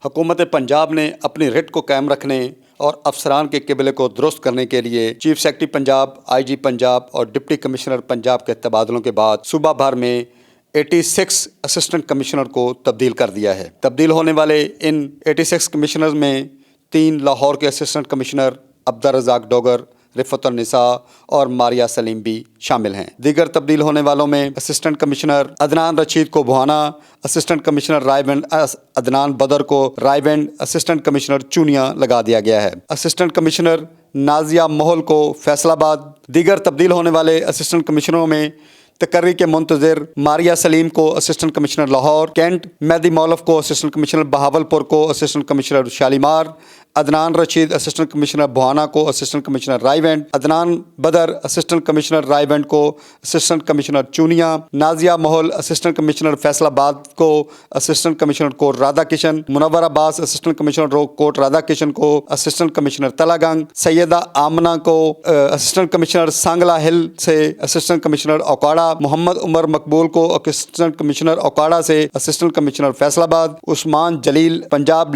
حکومت پنجاب نے اپنی رٹ کو قائم رکھنے اور افسران کے قبلے کو درست کرنے کے لیے چیف سیکرٹری پنجاب، آئی جی پنجاب اور ڈپٹی کمشنر پنجاب کے تبادلوں کے بعد صوبہ بھر میں 86 اسسٹنٹ کمشنر کو تبدیل کر دیا ہے۔ تبدیل ہونے والے ان 86 کمشنرز میں 3 لاہور کے اسسٹنٹ کمشنر عبدالرزاق ڈوگر، رفعت النساء اور ماریہ سلیم بھی شامل ہیں۔ دیگر تبدیل ہونے والوں میں اسسٹنٹ کمشنر عدنان رشید کو بھوانا، assistant commissioner Raiwind Adnan بدر کو رائے بینڈ، اسسٹنٹ کمشنر چونیا لگا دیا گیا ہے۔ اسسٹنٹ کمشنر نازیہ محل کو فیصل آباد۔ دیگر تبدیل ہونے والے اسسٹنٹ کمشنروں میں تقرری کے منتظر ماریہ سلیم کو assistant commissioner Lahore, cantt Mehdi مولف کو اسسٹنٹ کمشنر بہاولپور کو assistant commissioner Shalimar, Adnan Rasheed assistant commissioner Bhowana کو assistant commissioner Raiwind, Adnan Badar assistant commissioner Raiwind کو assistant commissioner Chunian, Nazia Mahal assistant commissioner Faisalabad کو assistant commissioner Kot Radha Kishan, Munawar Abbas assistant commissioner Kot Radha Kishan کو اسسٹنٹ کمشنر تلا گنگ، سیدہ آمنہ کو اسسٹنٹ کمشنر سانگلا ہل سے اسسٹنٹ کمشنر اوکاڑا، محمد عمر مقبول کو اسسٹنٹ کمشنر اوکاڑا سے assistant commissioner Faisalabad, Usman Jalil Punjab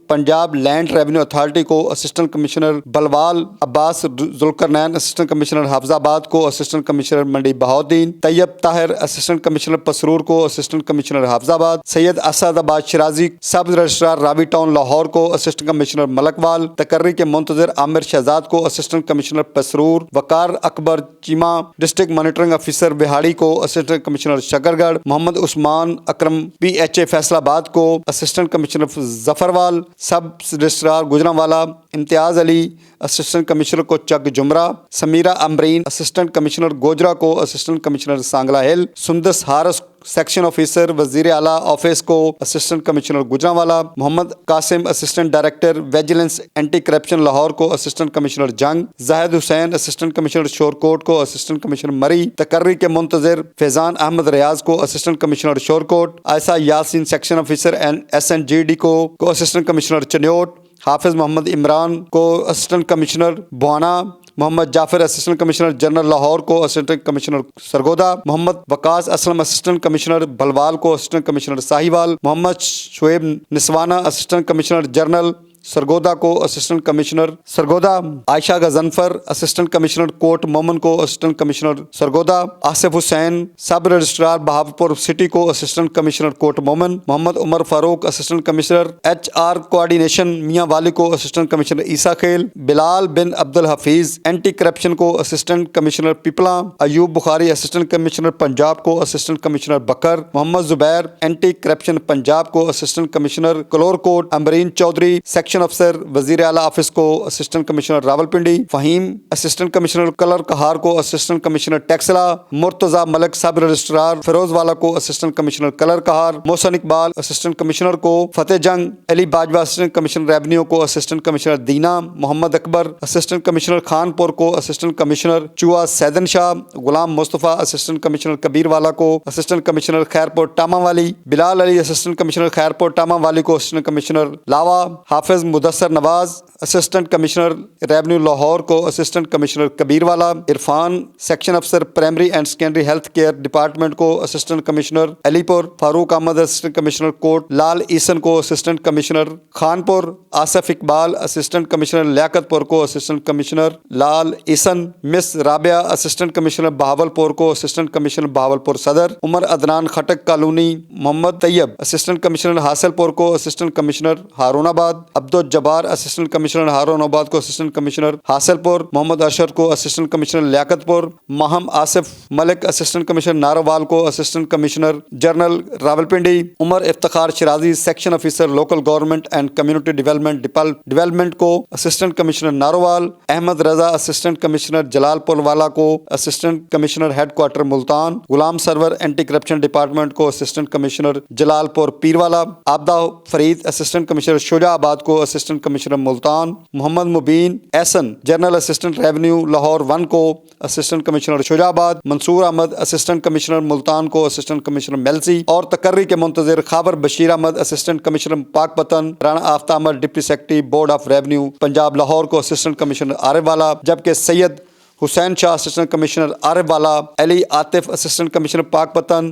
Punjab land revenue authority کو assistant commissioner Bhalwal, Abbas Zulqarnain assistant commissioner Hafizabad کو assistant commissioner Mandi Bahauddin, Tayyab Tahir assistant commissioner Pasrur کو assistant commissioner Hafizabad, Syed Asad Abad Shirazi sub registrar Ravi town Lahore کو اسسٹنٹ کمشنر ملکوال، تقرری کے منتظر عامر شہزاد کو assistant commissioner Pasrur, Waqar Akbar Cheema district monitoring officer بہاڑی کو assistant commissioner Shakargarh, Muhammad Usman Akram P H A Faisalabad کو assistant commissioner Zafarwal, sub registrar Gujranwala Imtiaz Ali assistant commissioner کو چک جمرہ، سمیرہ امبرین اسسٹنٹ کمشنر گوجرا کو اسسٹنٹ کمشنر سانگلا ہل، سندس ہارس سیکشن آفیسر وزیر اعلیٰ آفس کو assistant commissioner Gujranwala, Muhammad Qasim assistant director vigilance anti corruption Lahore کو assistant commissioner Jhang, Zahid Hussain assistant commissioner Shorkot کو اسسٹنٹ کمشنر مری، تقرری کے منتظر فیضان احمد ریاض کو assistant commissioner Shorkot, Ayesha Yasin section officer S N G D کو اسسٹنٹ کمشنر چنیوٹ، حافظ محمد عمران کو assistant commissioner Bhowana, Muhammad Jafar assistant commissioner general Lahore کو assistant commissioner Sargodha, Muhammad Waqas Aslam assistant commissioner Bhalwal کو assistant commissioner Sahiwal, Muhammad Shoaib Naswana assistant commissioner general Sargodha کو assistant commissioner Sargodha, Ayesha Ghazanfar assistant commissioner Kot Momin کو اسسٹنٹ کمشنر سرگودا، آصف حسین سب رجسٹرار بہاولپور سٹی کو assistant commissioner Kot Momin, Muhammad Umar Farooq assistant commissioner H R coordination Mianwali کو assistant commissioner Isa Khel, Bilal بن Abdul Hafeez anti corruption کو assistant commissioner Pipla, Ayub Bukhari assistant commissioner Punjab کو assistant commissioner Bhakkar, Muhammad Zubair anti corruption Punjab کو assistant commissioner Kalurkot, Ambreen Chaudhry section افسر وزیر اعلیٰ آفس کو assistant commissioner Rawalpindi, Faheem assistant commissioner Kallar Kahar کو اسسٹنٹ کمشنر ٹیکسلا، مرتضی ملک سب رجسٹرار فیروز والا کو اسسٹنٹ کمشنر کلر کہار، محسن اقبال اسسٹنٹ کمشنر کو فتح جنگ، علی باجوہ اسسٹنٹ کمشنر ریونیو کو اسسٹنٹ کمشنر دینا، محمد اکبر اسسٹنٹ کمشنر خانپور کو اسسٹنٹ کمشنر چوا سیدن شاہ، غلام مصطفیٰ اسسٹنٹ کمشنر کبیر والا کو assistant commissioner Khairpur Tamewali, Bilal Ali assistant commissioner Khairpur Tamewali کو assistant commissioner Lawa, Hafiz Mudassar Nawaz assistant commissioner revenue Lahore کو assistant commissioner Kabirwala, Irfan section افسر primary and secondary health care department کو assistant commissioner Alipur, Farooq Ahmed assistant commissioner Kot, Lal Esan کو assistant commissioner Khanpur, Asif Iqbal assistant commissioner Liaquatpur کو assistant commissioner Lal Esan, miss Rabia assistant commissioner Bahawalpur کو assistant commissioner Bahawalpur صدر، عمر Adnan Khattak colony, محمد طیب assistant commissioner حاصل پور کو اسسٹنٹ کمشنر ہارون آباد، عبدالجبار اسسٹنٹ کمشنر ہارون آباد کو اسسٹنٹ کمشنر حاصل پور، محمد اشرف کو assistant commissioner Liaquatpur, Maham Asif Malik assistant commissioner Narowal کو assistant commissioner general Rawalpindi, Umar Iftikhar Shirazi section officer local government and community development کو assistant commissioner Narowal, Ahmad Raza assistant commissioner Jalalpur والا کو assistant commissioner head quarter Multan, Ghulam Sarwar anti corruption department کو assistant commissioner Jalalpur Pirwala, Abida Farid assistant commissioner Shujabad کو assistant commissioner Multan, Muhammad Mubeen Ahsan general assistant revenue Lahore 1 کو assistant commissioner Shujabad, Mansoor Ahmed assistant commissioner Multan کو assistant commissioner Mailsi, اور تقرری کے منتظر Khawar Bashir Ahmed assistant commissioner Pakpattan, Rana Aftab Ahmed deputy secretary board of revenue Punjab Lahore کو assistant commissioner عارف والا، جبکہ سید حسین شاہ اسسٹنٹ کمشنر عارف والا، علی عاطف اسسٹنٹ کمشنر پاک پتن،